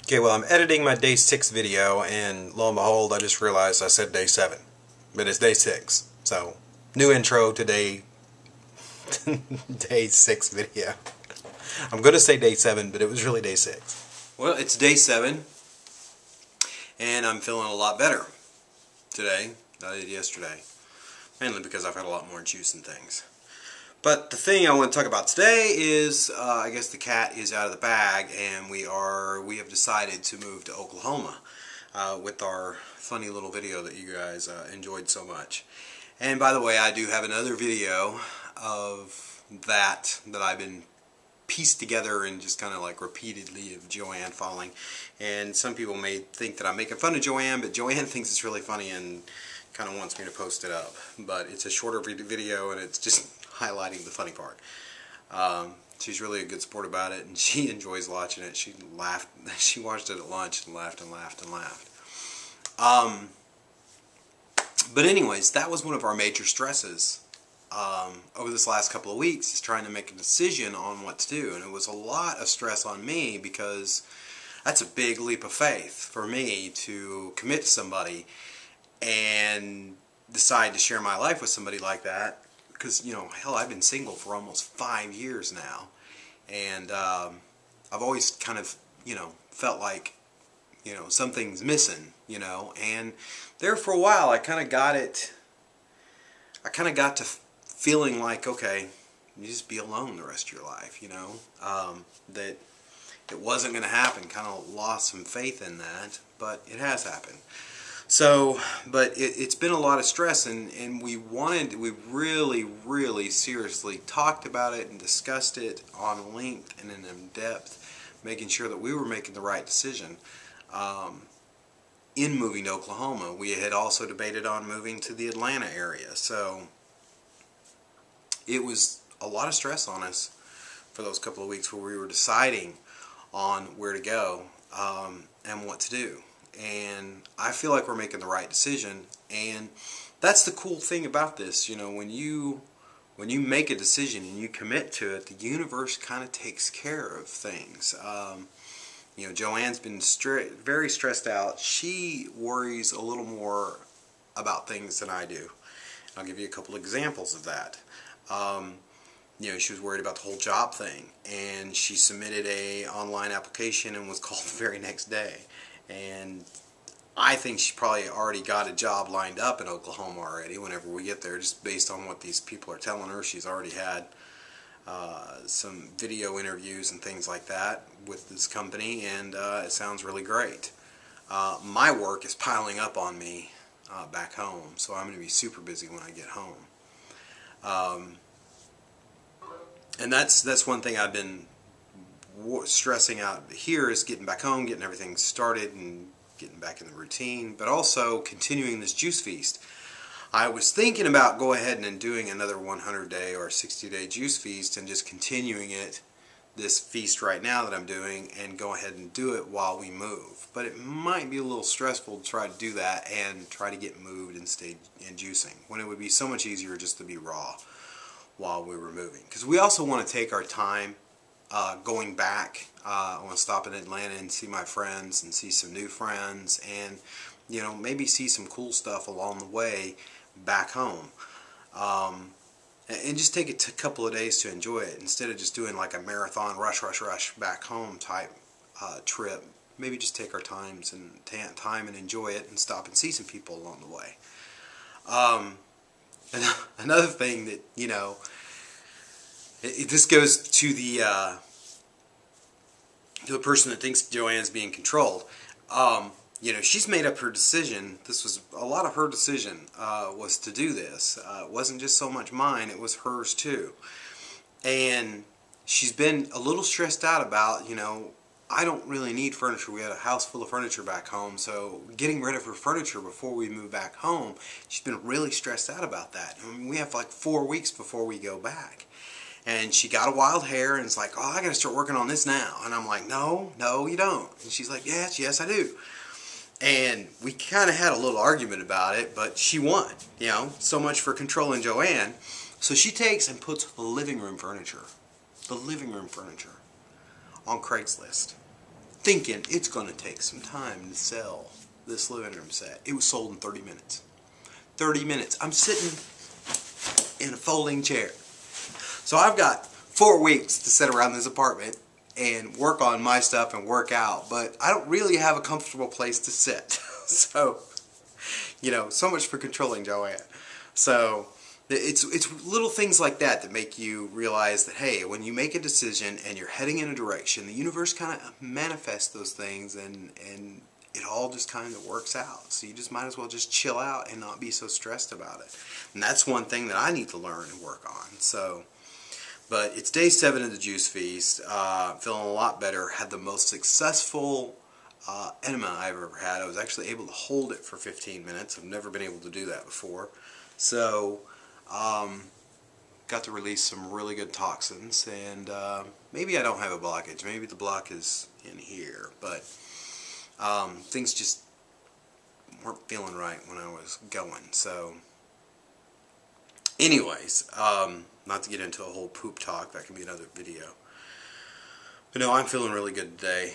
Okay, well, I'm editing my day 6 video, and lo and behold, I just realized I said day 7. But it's day 6. So, new intro to day 6 video. I'm going to say day 7, but it was really day 6. Well, it's day 7, and I'm feeling a lot better today than I did yesterday. Mainly because I've had a lot more juice and things. But the thing I want to talk about today is, I guess the cat is out of the bag, and we have decided to move to Oklahoma with our funny little video that you guys enjoyed so much. And by the way, I do have another video of that I've been pieced together and just kind of like repeatedly of Joanne falling. And some people may think that I'm making fun of Joanne, but Joanne thinks it's really funny and kind of wants me to post it up. But it's a shorter video, and it's just highlighting the funny part. She's really a good sport about it, and she enjoys watching it. She laughed. She watched it at lunch and laughed and laughed and laughed. But anyways, that was one of our major stresses over this last couple of weeks, is trying to make a decision on what to do. And it was a lot of stress on me, because that's a big leap of faith for me to commit to somebody and decide to share my life with somebody like that. Because, you know, hell, I've been single for almost 5 years now, and I've always kind of, you know, felt like, you know, something's missing, you know. And there for a while I kind of got to feeling like, okay, you just be alone the rest of your life, you know, that it wasn't going to happen. Kind of lost some faith in that, but it has happened. So, but it's been a lot of stress, and we really seriously talked about it and discussed it on length and in depth, making sure that we were making the right decision in moving to Oklahoma. We had also debated on moving to the Atlanta area, so it was a lot of stress on us for those couple of weeks where we were deciding on where to go and what to do. And I feel like we're making the right decision, and that's the cool thing about this. You know, when you make a decision and you commit to it, the universe kind of takes care of things. You know, Joanne's been very stressed out. She worries a little more about things than I do. I'll give you a couple examples of that. You know, she was worried about the whole job thing, and she submitted a online application and was called the very next day. And I think she probably already got a job lined up in Oklahoma already whenever we get there, just based on what these people are telling her. She's already had some video interviews and things like that with this company, and it sounds really great. My work is piling up on me back home, so I'm going to be super busy when I get home. And that's one thing I've been stressing out here, is getting back home, getting everything started and getting back in the routine, but also continuing this juice feast. I was thinking about going ahead and doing another 100-day or 60-day juice feast and just continuing this feast right now that I'm doing, and go ahead and do it while we move. But it might be a little stressful to try to do that and try to get moved and stay in juicing, when it would be so much easier just to be raw while we were moving. Because we also want to take our time going back. I want to stop in Atlanta and see my friends and see some new friends, and, you know, maybe see some cool stuff along the way back home, and just take a couple of days to enjoy it, instead of just doing like a marathon rush back home type trip. Maybe just take our time and enjoy it, and stop and see some people along the way. Another thing that, you know, this goes to the person that thinks Joanne's being controlled. You know, she's made up her decision. This was a lot of her decision, was to do this. It wasn't just so much mine, it was hers too. And she's been a little stressed out about, you know, I don't really need furniture. We had a house full of furniture back home, so getting rid of her furniture before we move back home, she's been really stressed out about that. I mean, we have like 4 weeks before we go back. And she got a wild hair, and it's like, oh, I got to start working on this now. And I'm like, no, you don't. And she's like, yes, I do. And we kind of had a little argument about it, but she won. You know, so much for controlling Joanne. So she takes and puts the living room furniture on Craigslist thinking it's going to take some time to sell this living room set. It was sold in 30 minutes. 30 minutes. I'm sitting in a folding chair. So I've got 4 weeks to sit around this apartment and work on my stuff and work out, but I don't really have a comfortable place to sit. So, you know, so much for controlling Joanne. So it's little things like that that make you realize that, hey, when you make a decision and you're heading in a direction, the universe kind of manifests those things, and it all just kind of works out. So you just might as well just chill out and not be so stressed about it. And that's one thing that I need to learn and work on. So, but it's day 7 of the Juice Feast. Feeling a lot better. Had the most successful enema I've ever had. I was actually able to hold it for 15 minutes. I've never been able to do that before. So, got to release some really good toxins, and maybe I don't have a blockage. Maybe the block is in here, but things just weren't feeling right when I was going. So, anyways, not to get into a whole poop talk, that can be another video. But no, I'm feeling really good today,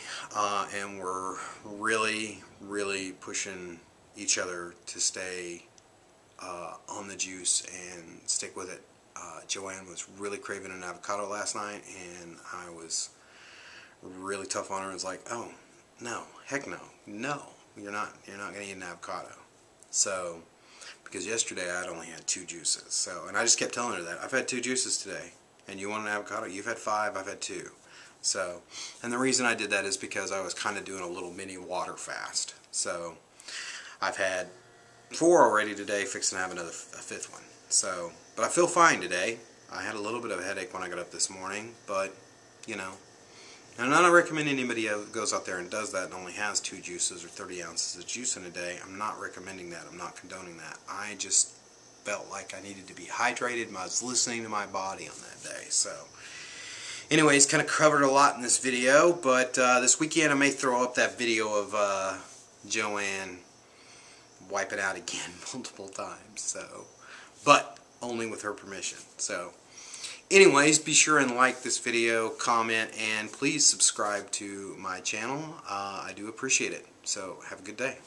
and we're really, really pushing each other to stay on the juice and stick with it. Joanne was really craving an avocado last night, and I was really tough on her and was like, oh, no, heck no, you're not going to eat an avocado. So, because yesterday I'd only had 2 juices, so, and I just kept telling her that, I've had 2 juices today, and you want an avocado? You've had 5, I've had 2. So, and the reason I did that is because I was kind of doing a little mini water fast. So, I've had 4 already today, fixing to have a 5th one. So, but I feel fine today. I had a little bit of a headache when I got up this morning, but, you know, and I don't recommend anybody goes out there and does that and only has 2 juices or 30 ounces of juice in a day. I'm not recommending that. I'm not condoning that. I just felt like I needed to be hydrated. I was listening to my body on that day. So, anyways, kind of covered a lot in this video, but this weekend I may throw up that video of Joanne wiping out again multiple times. So, but only with her permission. So, anyways, be sure and like this video, comment, and please subscribe to my channel. I do appreciate it. So, have a good day.